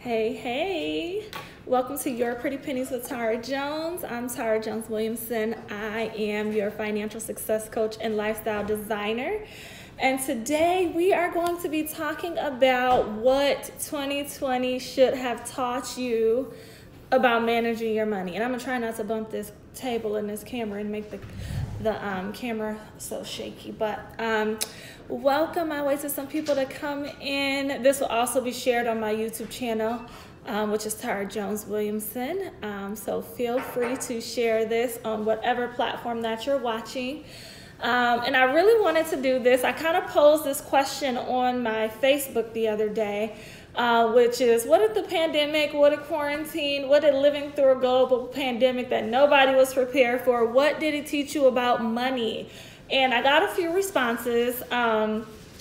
Hey, hey. Welcome to Your Pretty Pennies with Tara Jones. I'm Tara Jones-Williamson. I am your financial success coach and lifestyle designer. And today we are going to be talking about what 2020 should have taught you about managing your money. And I'm going to try not to bump this table and this camera and make the camera so shaky. But welcome. I wait for some people to come in. This will also be shared on my YouTube channel, which is Tara Jones-Williamson. So feel free to share this on whatever platform that you're watching. And I really wanted to do this. I kind of posed this question on my Facebook the other day, which is, what did the pandemic, what did quarantine, what did living through a global pandemic that nobody was prepared for, what did it teach you about money? And I got a few responses,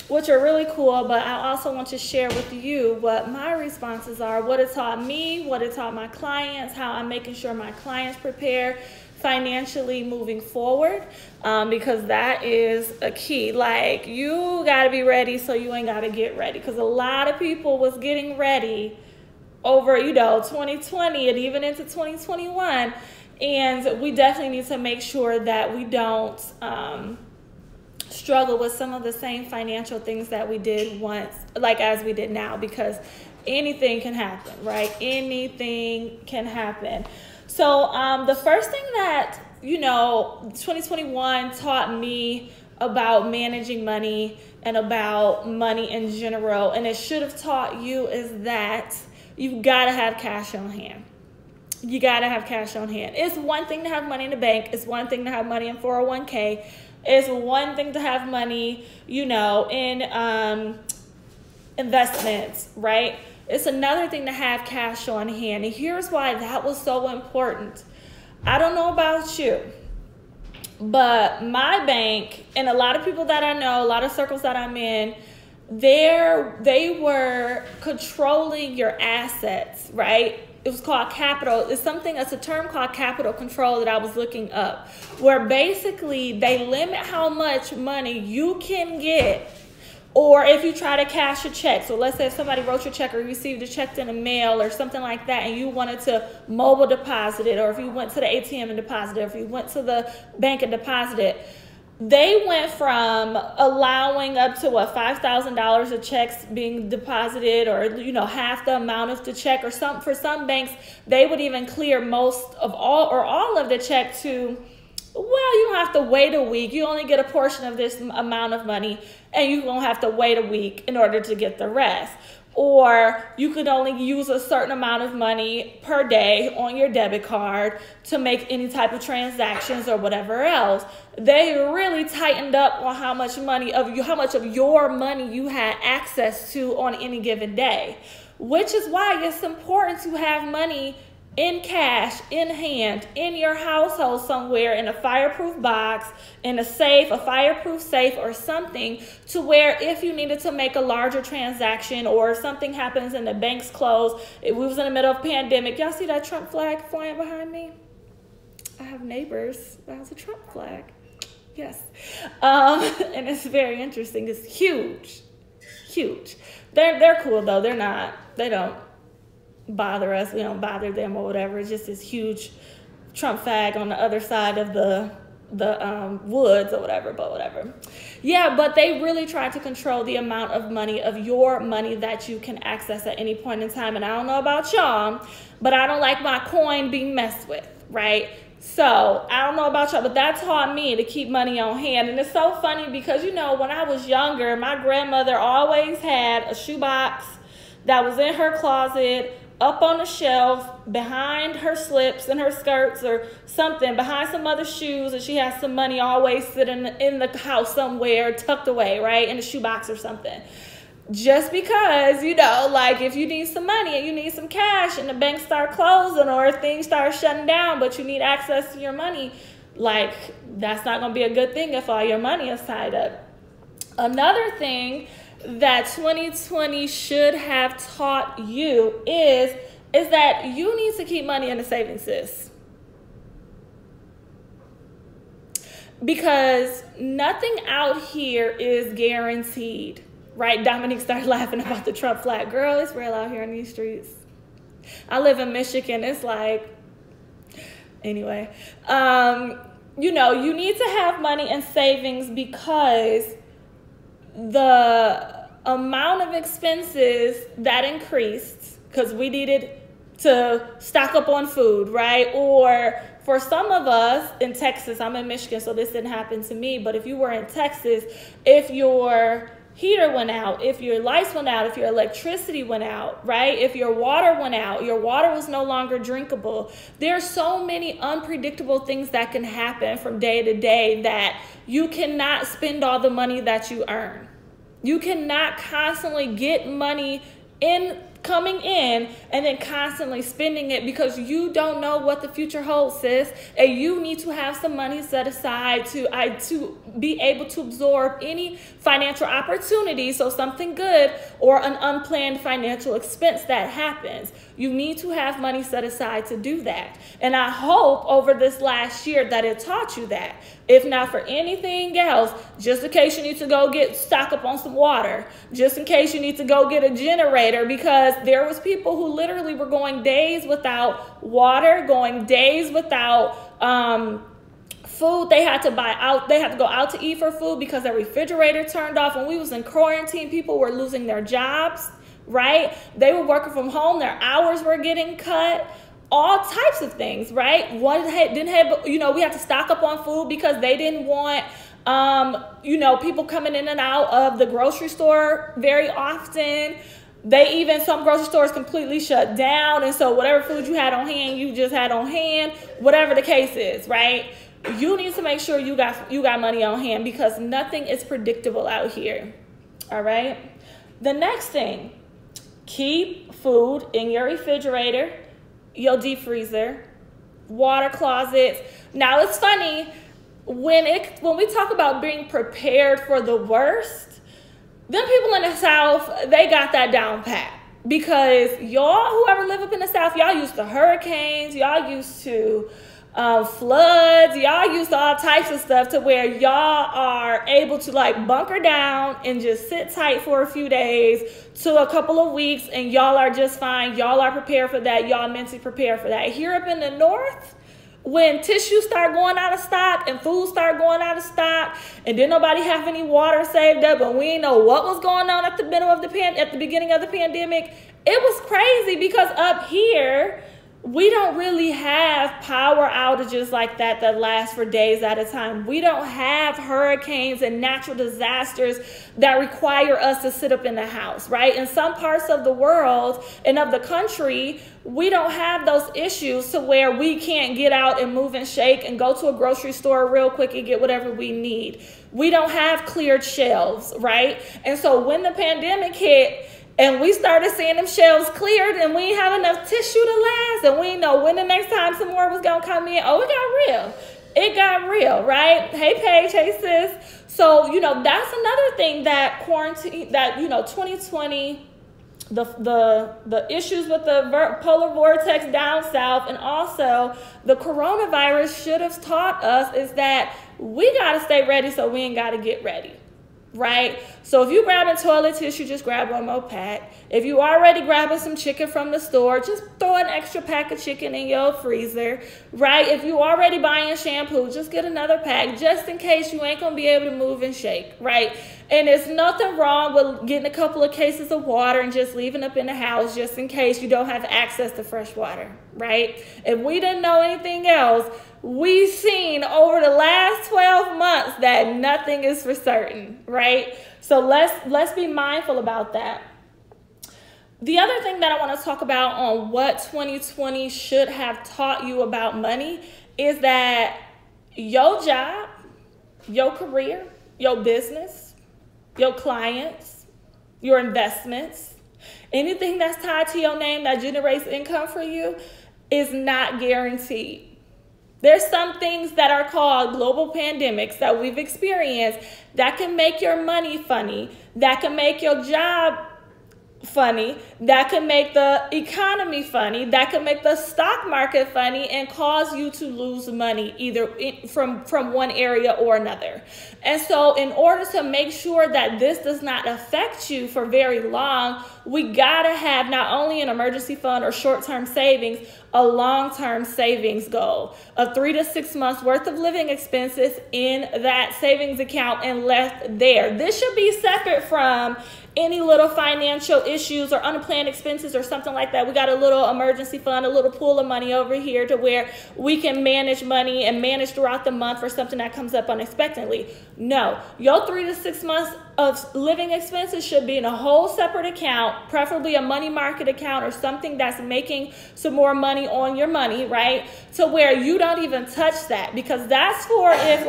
which are really cool, but I also want to share with you what my responses are, what it taught me, what it taught my clients, how I'm making sure my clients prepare financially moving forward, because that is a key. Like, you got to be ready so you ain't got to get ready, because a lot of people was getting ready over 2020 and even into 2021, and we definitely need to make sure that we don't struggle with some of the same financial things that we did once, like as we did now, because anything can happen, right? Anything can happen. So the first thing that, 2021 taught me about managing money and about money in general, and it should have taught you, is that you've got to have cash on hand. You got to have cash on hand. It's one thing to have money in the bank. It's one thing to have money in 401k. It's one thing to have money, in investments, right? It's another thing to have cash on hand. And here's why that was so important. I don't know about you, but my bank and a lot of people that I know, a lot of circles that I'm in, they were controlling your assets, right? It was called capital. It's a term called capital control that I was looking up, where basically they limit how much money you can get, or if you try to cash a check. So let's say if somebody wrote your check or you received a check in the mail or something like that, and you wanted to mobile deposit it, or if you went to the ATM and deposited it, or if you went to the bank and deposited it, they went from allowing up to $5,000 of checks being deposited, or half the amount of the check, or for some banks they would even clear most of all of the check to, well, you don't have to wait a week. You only get a portion of this amount of money, and you're gonna have to wait a week in order to get the rest. Or you could only use a certain amount of money per day on your debit card to make any type of transactions or whatever else. They really tightened up on how much of your money you had access to on any given day, which is why it's important to have money in cash, in hand, in your household somewhere, in a fireproof box, in a safe, a fireproof safe or something, to where if you needed to make a larger transaction, or if something happens and the bank's closed, if we was in the middle of a pandemic. Y'all see that Trump flag flying behind me? I have neighbors that has a Trump flag. Yes. And it's very interesting. It's huge. Huge. They're cool though. They don't bother us. We don't bother them or whatever. It's just this huge Trump flag on the other side of the woods or whatever, but whatever. Yeah, but they really try to control the amount of money, of your money, that you can access at any point in time. And I don't know about y'all, but I don't like my coin being messed with, right? So I don't know about y'all, but that taught me to keep money on hand. And it's so funny because, when I was younger, my grandmother always had a shoebox that was in her closet, up on the shelf, behind her slips and her skirts or something, behind some other shoes, and she has some money always sitting in the house somewhere, tucked away, right, in a shoebox or something. Just because, like if you need some money and you need some cash and the banks start closing or things start shutting down, but you need access to your money, like that's not going to be a good thing if all your money is tied up. Another thing that 2020 should have taught you is that you need to keep money in a savings, sis. Because nothing out here is guaranteed, right? Dominique started laughing about the Trump flag. Girl, it's real out here in these streets. I live in Michigan. It's like, anyway, you know, you need to have money and savings because the amount of expenses that increased because we needed to stock up on food, right? Or for some of us in Texas, I'm in Michigan, so this didn't happen to me, but if you were in Texas, if your heater went out, if your lights went out, if your electricity went out, right? If your water went out, your water was no longer drinkable. There are so many unpredictable things that can happen from day to day that you cannot spend all the money that you earn. You cannot constantly get money coming in and then constantly spending it because you don't know what the future holds, sis. And you need to have some money set aside to be able to absorb any financial opportunity, so something good or an unplanned financial expense that happens. You need to have money set aside to do that. And I hope over this last year that it taught you that. If not for anything else, just in case you need to go stock up on some water, just in case you need to go get a generator, because there was people who literally were going days without water, going days without food. They had to go out to eat for food because their refrigerator turned off. When we was in quarantine, people were losing their jobs, right? They were working from home. Their hours were getting cut. All types of things, right? We had to stock up on food because they didn't want, people coming in and out of the grocery store very often. Some grocery stores completely shut down. And so whatever food you had on hand, you just had on hand, whatever the case is, right? You need to make sure you got money on hand because nothing is predictable out here. All right. The next thing, keep food in your refrigerator, your deep freezer, water closets. Now it's funny when we talk about being prepared for the worst, them people in the South, they got that down pat because y'all, whoever live up in the South, y'all used to hurricanes, y'all used to floods, y'all used to all types of stuff to where y'all are able to like bunker down and just sit tight for a few days to a couple of weeks and y'all are just fine. Y'all are prepared for that. Y'all mentally prepared for that. Here up in the North, when tissues start going out of stock and food start going out of stock and didn't nobody have any water saved up and we didn't know what was going on at the beginning of the pandemic, it was crazy because up here, we don't really have power outages like that last for days at a time. We don't have hurricanes and natural disasters that require us to sit up in the house, right? In some parts of the world and of the country, we don't have those issues to where we can't get out and move and shake and go to a grocery store real quick and get whatever we need. We don't have cleared shelves, right? And so when the pandemic hit, and we started seeing them shelves cleared and we didn't have enough tissue to last. And we didn't know when the next time some more was going to come in. Oh, it got real. It got real, right? Hey, Paige. Hey, sis. So, that's another thing that 2020, the issues with the polar vortex down south and also the coronavirus should have taught us is that we got to stay ready so we ain't got to get ready. Right? So if you grabbing toilet tissue, just grab one more pack. If you already grabbing some chicken from the store, just throw an extra pack of chicken in your freezer, right? If you already buying shampoo, just get another pack just in case you ain't going to be able to move and shake, right? And there's nothing wrong with getting a couple of cases of water and just leaving up in the house just in case you don't have access to fresh water, right? If we didn't know anything else, we've seen over the last 12 months that nothing is for certain, right? So let's be mindful about that. The other thing that I want to talk about on what 2020 should have taught you about money is that your job, your career, your business, your clients, your investments, anything that's tied to your name that generates income for you is not guaranteed. There's some things that are called global pandemics that we've experienced that can make your money funny, that can make your job funny, That could make the economy funny. That could make the stock market funny and cause you to lose money either from one area or another. And so in order to make sure that this does not affect you for very long, we gotta have not only an emergency fund or short-term savings, a long-term savings goal of 3 to 6 months worth of living expenses in that savings account and left there. This should be separate from any little financial issues or unplanned expenses or something like that. We got a little emergency fund, a little pool of money over here to where we can manage money and manage throughout the month for something that comes up unexpectedly. No, your 3 to 6 months of living expenses should be in a whole separate account, preferably a money market account or something that's making some more money on your money, right? To where you don't even touch that, because that's for if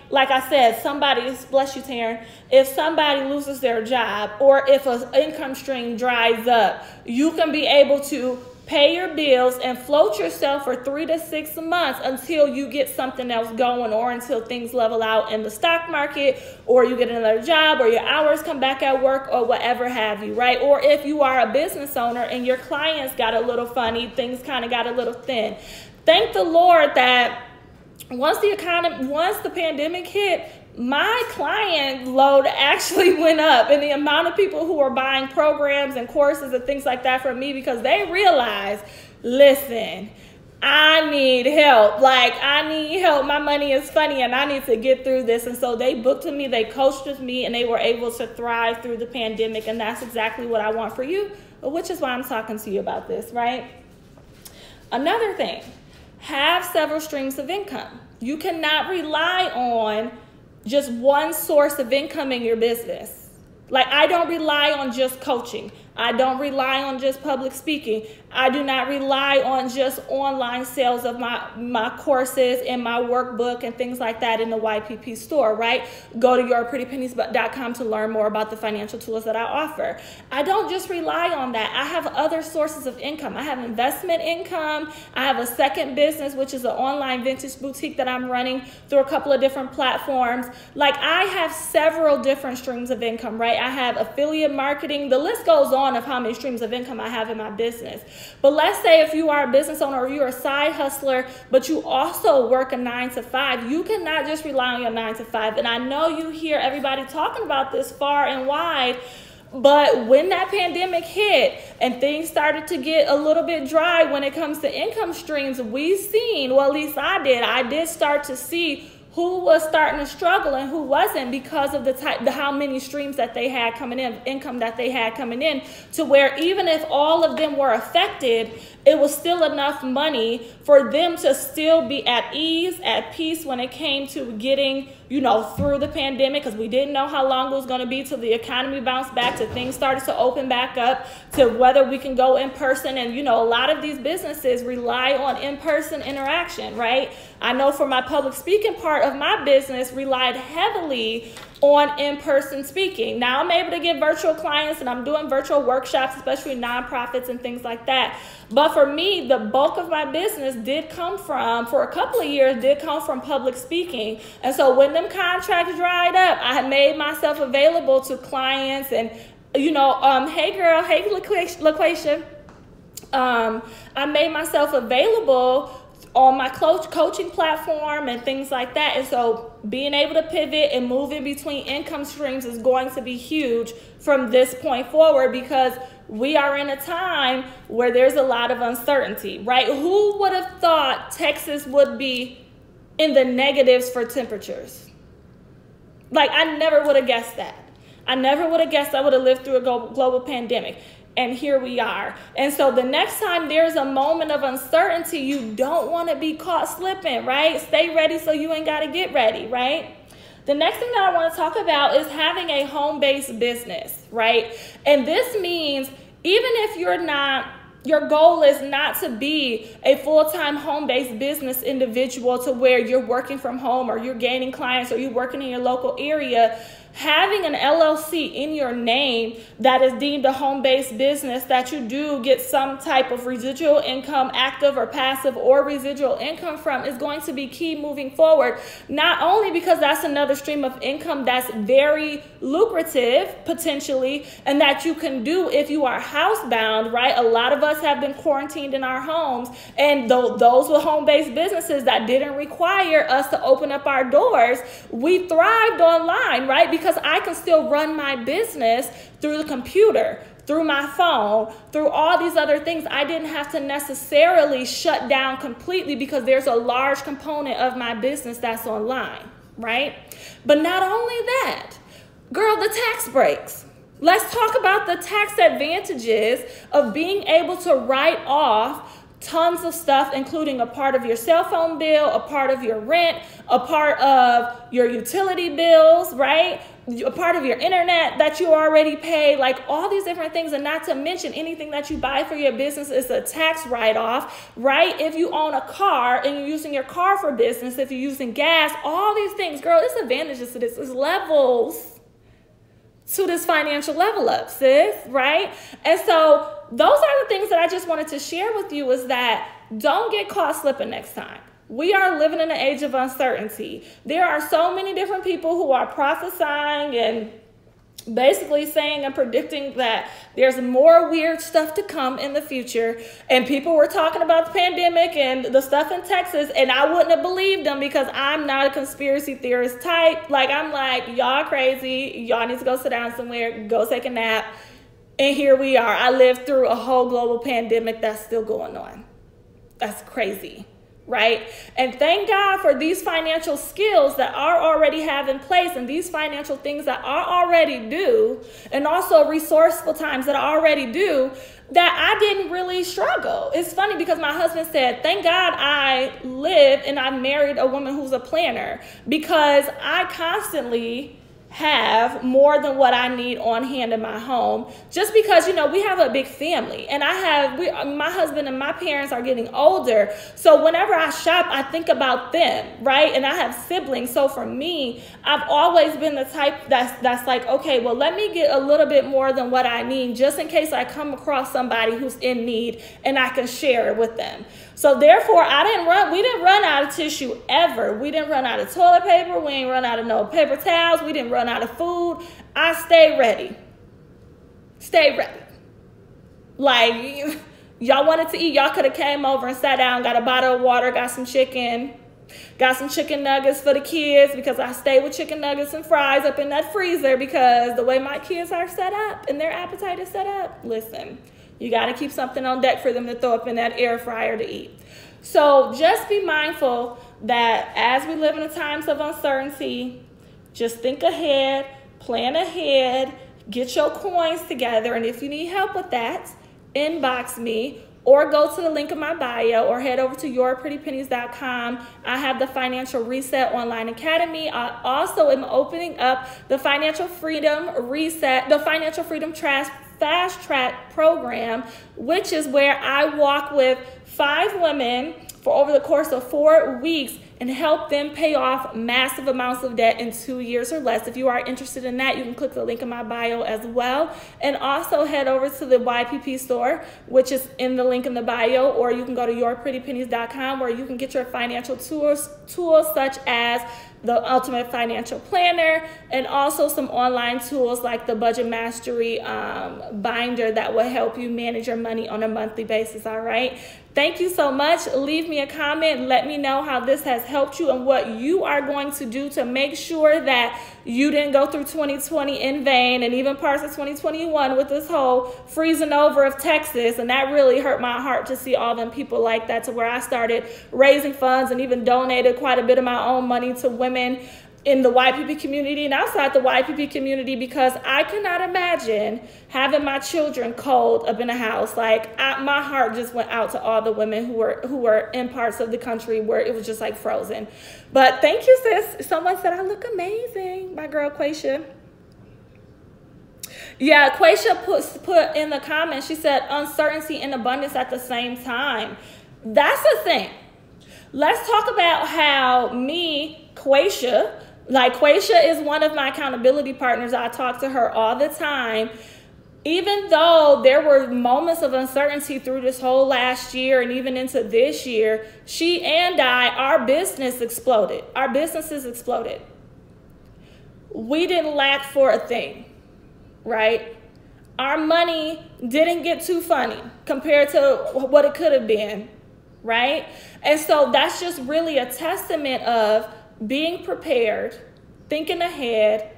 like I said, somebody, bless you, Taryn, if somebody loses their job or if an income stream dries up, you can be able to pay your bills and float yourself for 3 to 6 months until you get something else going or until things level out in the stock market or you get another job or your hours come back at work or whatever have you, right? Or if you are a business owner and your clients got a little funny, things kind of got a little thin. Thank the Lord that once the pandemic hit, my client load actually went up, and the amount of people who were buying programs and courses and things like that from me, because they realized, listen, I need help. I need help. My money is funny and I need to get through this. And so they booked with me, they coached with me, and they were able to thrive through the pandemic. And that's exactly what I want for you, which is why I'm talking to you about this, right? Another thing, have several streams of income. You cannot rely on just one source of income in your business. I don't rely on just coaching. I don't rely on just public speaking. I do not rely on just online sales of my courses and my workbook and things like that in the YPP store, right? Go to yourprettypennies.com to learn more about the financial tools that I offer. I don't just rely on that. I have other sources of income. I have investment income. I have a second business, which is an online vintage boutique that I'm running through a couple of different platforms. I have several different streams of income, right? I have affiliate marketing. The list goes on of how many streams of income I have in my business. But let's say if you are a business owner or you're a side hustler, but you also work a 9 to 5, you cannot just rely on your 9 to 5. And I know you hear everybody talking about this far and wide, but when that pandemic hit and things started to get a little bit dry when it comes to income streams, we've seen, well, at least I did start to see who was starting to struggle and who wasn't because of how many streams that they had coming in, income that they had coming in, to where even if all of them were affected, it was still enough money for them to still be at ease, at peace when it came to getting, through the pandemic, because we didn't know how long it was going to be till the economy bounced back, till things started to open back up, to whether we can go in person. And, a lot of these businesses rely on in-person interaction, right? I know for my public speaking part of my business relied heavily on in-person speaking. Now I'm able to get virtual clients and I'm doing virtual workshops, especially nonprofits and things like that. But for me, the bulk of my business for a couple of years, did come from public speaking. And so when them contracts dried up, I had made myself available to clients and, hey girl, hey LaQuisha. I made myself available on my coaching platform and things like that. And so being able to pivot and move in between income streams is going to be huge from this point forward, because we are in a time where there's a lot of uncertainty, right? Who would have thought Texas would be in the negatives for temperatures? I never would have guessed that. I never would have guessed I would have lived through a global pandemic. And here we are. And so the next time there's a moment of uncertainty, you don't want to be caught slipping, right? Stay ready so you ain't got to get ready, right? The next thing that I want to talk about is having a home-based business, right? And this means even if your goal is not to be a full-time home-based business individual to where you're working from home or you're gaining clients or you're working in your local area, having an LLC in your name that is deemed a home-based business, that you do get some type of residual income, active or passive, or residual income from, is going to be key moving forward. Not only because that's another stream of income that's very lucrative potentially, and that you can do if you are housebound, right? A lot of us have been quarantined in our homes, and those with home-based businesses that didn't require us to open up our doors, we thrived online, right? Because I can still run my business through the computer, through my phone, through all these other things. I didn't have to necessarily shut down completely because there's a large component of my business that's online, right? But not only that, girl, the tax breaks. Let's talk about the tax advantages of being able to write off tons of stuff, including a part of your cell phone bill, a part of your rent, a part of your utility bills, right? A part of your internet that you already pay, like all these different things. And not to mention anything that you buy for your business is a tax write-off, right? If you own a car and you're using your car for business, if you're using gas, all these things, girl, there's advantages to this. There's levels to this financial level up, sis, right? And so those are the things that I just wanted to share with you, is that don't get caught slipping next time. We are living in an age of uncertainty. There are so many different people who are prophesying and basically saying and predicting that there's more weird stuff to come in the future. And people were talking about the pandemic and the stuff in Texas, and I wouldn't have believed them because I'm not a conspiracy theorist type. Like, I'm like, y'all crazy. Y'all need to go sit down somewhere, go take a nap. And here we are. I lived through a whole global pandemic that's still going on. That's crazy, right? And thank God for these financial skills that are already have in place, and these financial things that are already due, and also resourceful times that I already do, that I didn't really struggle. It's funny because my husband said, thank God I live and I married a woman who's a planner, because I constantly have more than what I need on hand in my home, just because, you know, we have a big family, and my husband and my parents are getting older. So whenever I shop, I think about them, right? And I have siblings. So for me, I've always been the type that's like, okay, well, let me get a little bit more than what I need, just in case I come across somebody who's in need and I can share it with them. So therefore, we didn't run out of tissue ever. We didn't run out of toilet paper. We ain't run out of no paper towels. We didn't run out of food. I stayed ready. Stay ready. Like, y'all wanted to eat, y'all could have came over and sat down, got a bottle of water, got some chicken nuggets for the kids, because I stay with chicken nuggets and fries up in that freezer, because the way my kids are set up and their appetite is set up, listen, you got to keep something on deck for them to throw up in that air fryer to eat. So just be mindful that as we live in the times of uncertainty, just think ahead, plan ahead, get your coins together. And if you need help with that, inbox me or go to the link in my bio or head over to yourprettypennies.com. I have the Financial Reset Online Academy. I also am opening up the Financial Freedom Reset, the Financial Freedom Fast Track program, which is where I walk with 5 women for over the course of 4 weeks and help them pay off massive amounts of debt in 2 years or less. If you are interested in that, you can click the link in my bio as well. And also head over to the YPP store, which is in the link in the bio, or you can go to yourprettypennies.com, where you can get your financial tools such as the Ultimate Financial Planner, and also some online tools like the Budget Mastery binder that will help you manage your money on a monthly basis, all right? Thank you so much. Leave me a comment. Let me know how this has helped you and what you are going to do to make sure that you didn't go through 2020 in vain, and even parts of 2021 with this whole freezing over of Texas. And that really hurt my heart to see all them people like that, to where I started raising funds and even donated quite a bit of my own money to women in the YPP community and outside the YPP community, because I could not imagine having my children cold up in a house. Like, my heart just went out to all the women who were in parts of the country where it was just like frozen. But thank you, sis. Someone said I look amazing. My girl Quaisha. Yeah, Quaisha put in the comments, she said uncertainty and abundance at the same time. That's the thing. Let's talk about how me, Quaisha, Like Quaisha is one of my accountability partners. I talk to her all the time. Even though there were moments of uncertainty through this whole last year and even into this year, she and our business exploded. Our businesses exploded. We didn't lack for a thing, right? Our money didn't get too funny compared to what it could have been, right? And so that's just really a testament of being prepared, thinking ahead,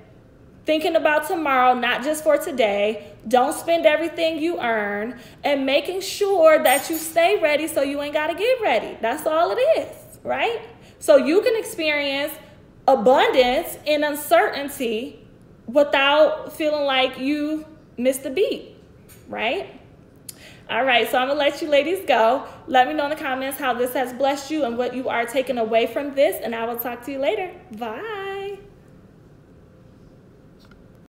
thinking about tomorrow, not just for today. Don't spend everything you earn, and making sure that you stay ready so you ain't got to get ready. That's all it is, right? So you can experience abundance in uncertainty without feeling like you missed a beat, right? All right, so I'm going to let you ladies go. Let me know in the comments how this has blessed you and what you are taking away from this, and I will talk to you later. Bye.